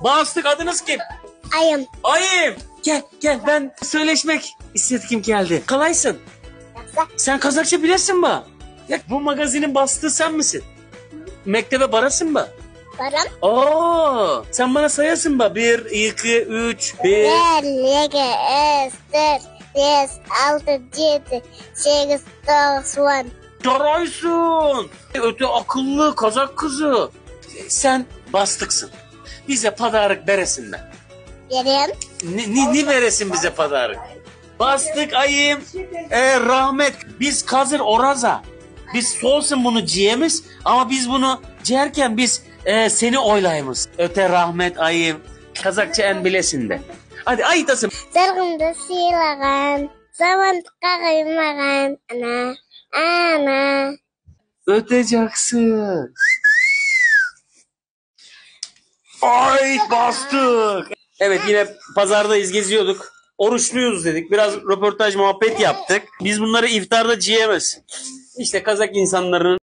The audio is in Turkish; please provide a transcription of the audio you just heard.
Bastık, adınız kim? Ayım. Ayım. Gel ben söyleşmek istedim geldi. Kalaysın. Sen Kazakça bilesin mi? Ya, bu magazinin bastığı sen misin? Mektebe barasın mı? Baram. Oo, sen bana sayasın mı? 1, 2, 3, 1. 1, 2, 3, 4, 5, 6, 7, 8, 9, 10. Yaraysın. Öte akıllı Kazak kızı. Sen bastıksın. Bize padarık beresinler. Vereyim. Ne veresin bize padarık? Bastık ayım. Rahmet. Biz kazır oraza. Biz solsun bunu ciyemiz ama biz bunu ciyerken biz seni oylayımız. Öte rahmet ayım. Kazakça en bilesinde. Hadi ayıtasın. Zargımda silagan. Zaman kakaymagan. Ana. Öteceksin. Ay bastık. Evet, yine pazardayız, geziyorduk. Oruçluyuz dedik. Biraz röportaj muhabbet yaptık. Biz bunları iftarda ciyemez. İşte Kazak insanların